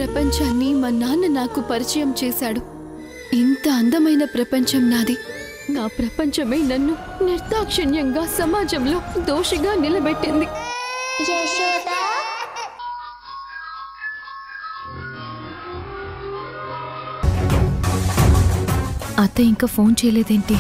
ప్రపంచాన్ని మా నాన్న నాకు పరిచయం చేశాడు. ఇంత అందమైన ప్రపంచం నాది. నా ప్రపంచమే నన్ను నిర్దాక్షిణ్యంగా సమాజంలో దోషిగా నిలబెట్టింది. అత్త ఇంకా ఫోన్ చేయలేదేంటి?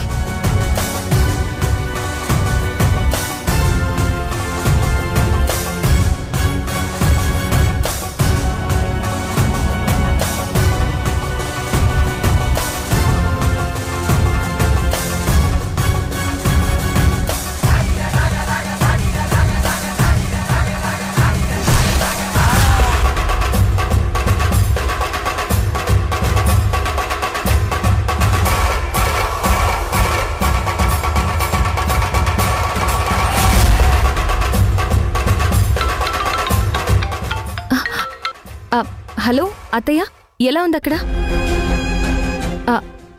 హలో అత్తయ్య, ఎలా ఉంది అక్కడ?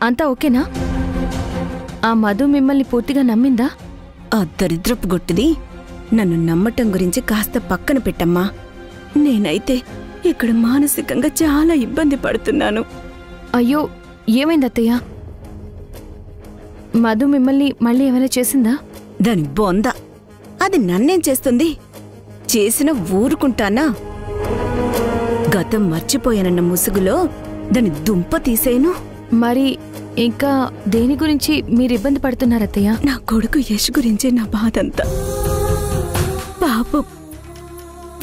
అంతా ఓకేనా? ఆ మధు మిమ్మల్ని పూర్తిగా నమ్మిందా? ఆ దరిద్రపు గొట్టిది నన్ను నమ్మటం గురించి కాస్త పక్కన పెట్టమ్మా. నేనైతే ఇక్కడ మానసికంగా చాలా ఇబ్బంది పడుతున్నాను. అయ్యో, ఏమైంది అత్తయ్య? మధు మిమ్మల్ని మళ్ళీ ఏమైనా చేసిందా? దాని బొంద, అది నన్నేం చేస్తుంది? చేసిన ఊరుకుంటానా? గతం మర్చిపోయానన్న ముసుగులో దాని దుంప తీసేను. మరి ఇంకా దేని గురించి మీరు ఇబ్బంది పడుతున్నారత్తయ్య? నా కొడుకు యశ్ గురించే నా బాధంతా. పాపం,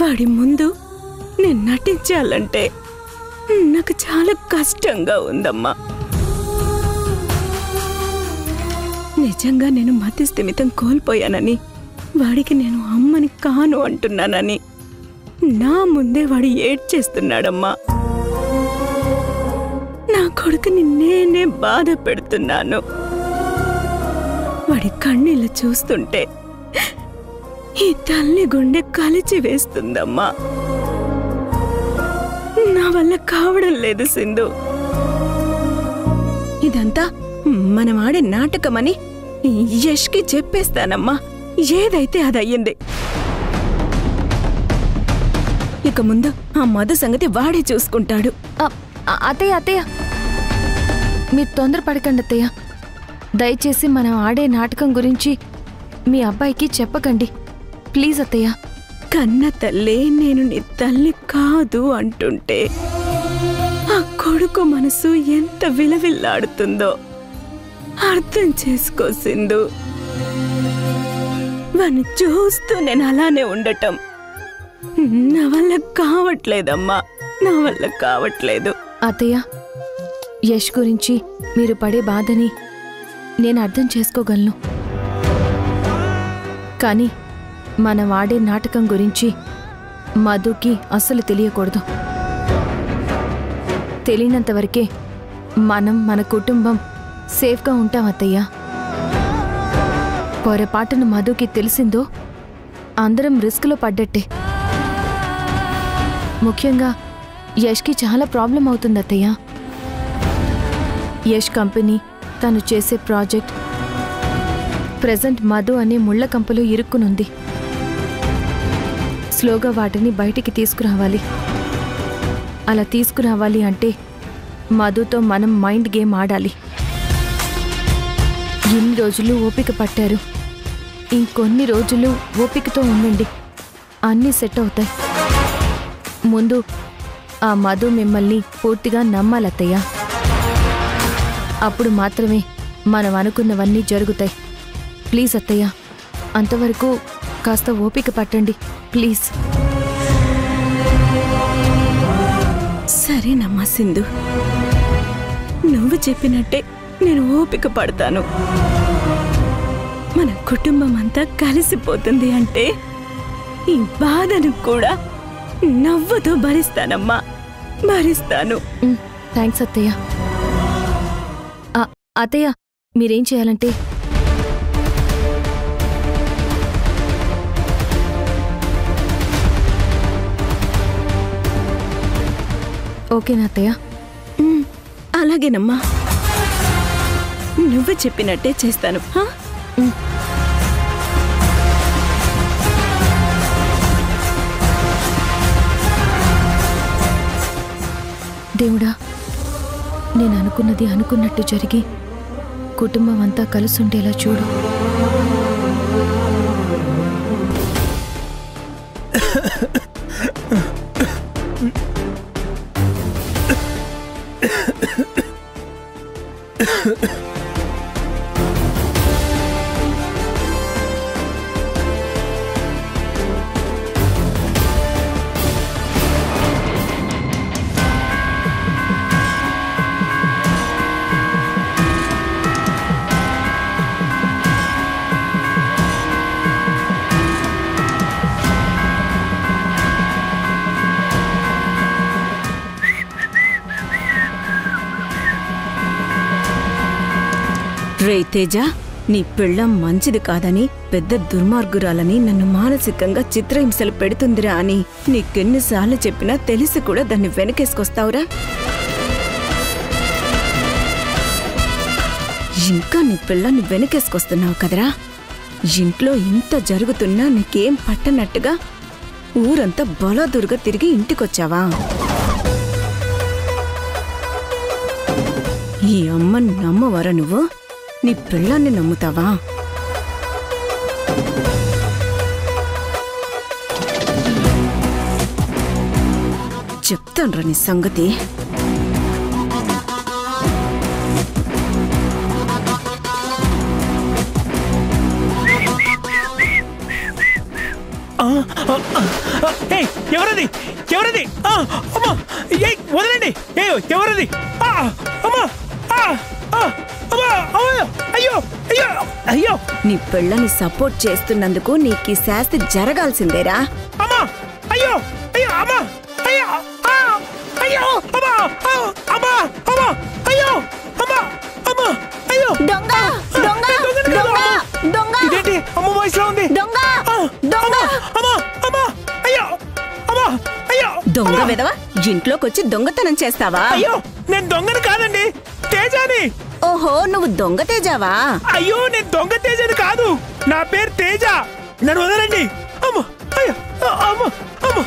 వాడి ముందు నేను నటించాలంటే నాకు చాలా కష్టంగా ఉందమ్మా. నిజంగా నేను మతి స్థిమితం కోల్పోయానని, వాడికి నేను అమ్మని కాను అంటున్నానని నా ముందే వాడు ఏడ్చేస్తున్నాడమ్మా. నా కొడుకుని నేనే బాధ పెడుతున్నాను. వాడి కన్నీళ్ళు చూస్తుంటే ఈ తల్లి గుండె కలిచి వేస్తుందమ్మా. నా వల్ల కావడం లేదు సింధు. ఇదంతా మనం ఆడే నాటకమని యష్కి చెప్పేస్తానమ్మా. ఏదైతే అదయ్యింది. ఇక ముందు ఆ మధు సంగతి వాడే చూసుకుంటాడు. అత్తయ్య అత్తయ్య, మీరు తొందరపడకండి అత్తయ్య. దయచేసి మనం ఆడే నాటకం గురించి మీ అబ్బాయికి చెప్పకండి ప్లీజ్ అత్తయ్య. కన్న తల్లే నేను నీ తల్లి కాదు అంటుంటే ఆ కొడుకు మనసు ఎంత విలవిల్లాడుతుందో అర్థం చేసుకో సింధు. వాణ్ణి చూస్తూ నేను అలానే ఉండటం నా వల్ల కావట్లేదమ్మా, నా వల్ల కావట్లేదు. అత్తయ్య, యశ్ గురించి మీరు పడే బాధని నేను అర్థం చేసుకోగలను. కానీ మనం ఆడే నాటకం గురించి మధుకి అస్సలు తెలియకూడదు. తెలియనంతవరకే మనం, మన కుటుంబం సేఫ్గా ఉంటాం అత్తయ్య. పొరపాటును మధుకి తెలిసిందో అందరం రిస్క్లో పడ్డట్టే. ముఖ్యంగా యష్కి చాలా ప్రాబ్లం అవుతుంది అత్తయ్య. యష్ కంపెనీ, తను చేసే ప్రాజెక్ట్ ప్రెజెంట్ మధు అనే ముళ్ళ కంపలో ఇరుక్కునుంది. స్లోగా వాటిని బయటికి తీసుకురావాలి. అలా తీసుకురావాలి అంటే మధుతో మనం మైండ్ గేమ్ ఆడాలి. ఎన్ని రోజులు ఓపిక పట్టారు, ఇంకొన్ని రోజులు ఓపికతో ఉండండి, అన్నీ సెట్ అవుతాయి. ముందు ఆ మధు మిమ్మల్ని పూర్తిగా నమ్మాలత్తయ్య. అప్పుడు మాత్రమే మనం అనుకున్నవన్నీ జరుగుతాయి. ప్లీజ్ అత్తయ్య, అంతవరకు కాస్త ఓపిక పట్టండి ప్లీజ్. సరేనమ్మా సింధు, నువ్వు చెప్పినట్టే నేను ఓపిక పడతాను. మన కుటుంబం అంతా కలిసిపోతుంది అంటే ఈ బాధను కూడా నవ్వుతో భరిస్తానమ్మా, భరిస్తాను. థ్యాంక్స్ అత్తయ్య. అత్తయ్య, మీరేం చేయాలంటే ఓకేనా అత్తయ్య? అలాగేనమ్మా, నువ్వు చెప్పినట్టే చేస్తాను. దేవుడా, నేను అనుకున్నది అనుకున్నట్టు జరిగి కుటుంబం అంతా కలిసుండేలా చూడు. రే తేజ, నీ పెళ్ళం మంచిది కాదని, పెద్ద దుర్మార్గురాలని, నన్ను మానసికంగా చిత్రహింసలు పెడుతుందిరా అని నీకెన్నిసార్లు చెప్పినా తెలిసి కూడా దాన్ని వెనకేసుకొస్తావురా? ఇంకా నీ పిల్లని వెనకేసుకొస్తున్నావు కదరా? ఇంట్లో ఇంత జరుగుతున్నా నీకేం పట్టనట్టుగా ఊరంతా బలాదురుగా తిరిగి ఇంటికొచ్చావా? ఈ అమ్మని నమ్మవరా నువ్వు? నీ పిల్లాన్ని నమ్ముతావా? చెప్తాన్రా నీ సంగతి. ఎవరది? ఎవరది? వదలండి! ఎవరది? అయ్యో అయ్యో అయ్యో! నీ పిల్లని సపోర్ట్ చేస్తున్నందుకు నీకు శాస్తి జరగాల్సిందేరా. అమ్మా! అయ్యో అయ్యో! అమ్మా! అయ్యో! అయ్యో! అమ్మా! అమ్మా! అమ్మా! అయ్యో! అమ్మా! అమ్మా! అయ్యో! దొంగ! దొంగ! దొంగ! దొంగ! ఇదేంటి అమ్మ వాయిస్ లో ఉంది? దొంగ! దొంగ! అమ్మా! అమ్మా! అయ్యో! అమ్మా! అయ్యో! దొంగ వెధవ, ఇంట్లోకొచ్చి దొంగతనం చేస్తావా? అయ్యో! నేను దొంగను కాదండి, తేజాని. ఓహో, నువ్వు దొంగ తేజావా? అయ్యో, నేను దొంగ తేజాని కాదు, నా పేరు తేజ. నన్ను వదలండి. అమ్మో! అయ్యో! అమ్మో! అమ్మో!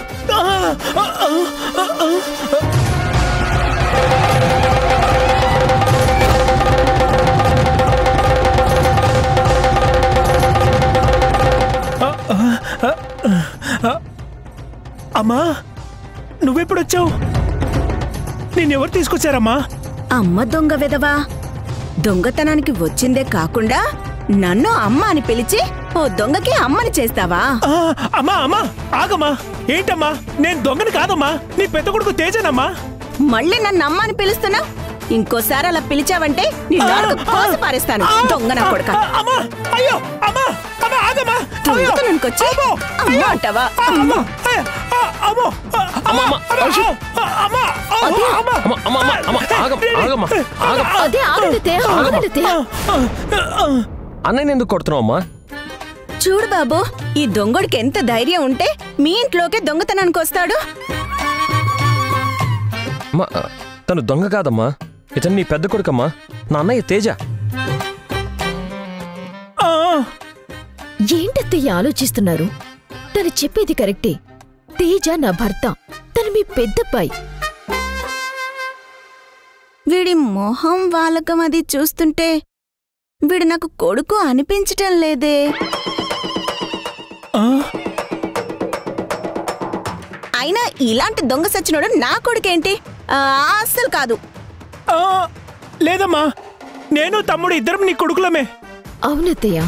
అమ్మా, నువ్వెప్పుడొచ్చావు? నేనెవరు తీసుకొచ్చారమ్మా? అమ్మ దొంగ వెధవా, దొంగతనానికి వచ్చిందే కాకుండా నన్ను అమ్మ అని పిలిచి ఓ దొంగకి అమ్మని చేస్తావా? అమ్మా అమ్మా ఆగమ్మా! ఏంటమ్మా, నేను దొంగని కాదమ్మా, నీ పెద్ద కొడుకు తేజనమ్మా. మళ్ళీ నన్ను అమ్మ అని పిలుస్తున్నా? ఇంకోసారి అలా పిలిచావంటే నీ నాలుక కోసి పారేస్తాను, దొంగ నా కొడుక. అమ్మా! అయ్యో! అమ్మా! అమ్మా ఆగమ్మా! దొంగతనానికొచ్చి అమ్మ అంటావా? అమ్మో! అమ్మో! అమ్మా! అన్నయ్య ఎందుకు కొడుతున్నావమ్మా? చూడు బాబు, ఈ దొంగడికి ఎంత ధైర్యం ఉంటే మీ ఇంట్లోకే దొంగతనానికి వస్తాడు? తను దొంగ కాదమ్మా, ఇతను నీ పెద్ద కొడుకమ్మా, నా అన్నయ్య తేజ. ఏంటత్తయ్య ఆలోచిస్తున్నారు? తను చెప్పేది కరెక్టే. తేజ నా భర్త, తను మీ పెద్దబ్బాయి. వీడి మొహం వాలకం అది చూస్తుంటే వీడు నాకు కొడుకు అనిపించటం లేదే. అయినా ఇలాంటి దొంగ సచ్చినోడు నా కొడుకేంటి? అస్సలు కాదు. లేదమ్మా, నేను తమ్ముడు ఇద్దరం నీ కొడుకులమే. అవునత్తయ్య,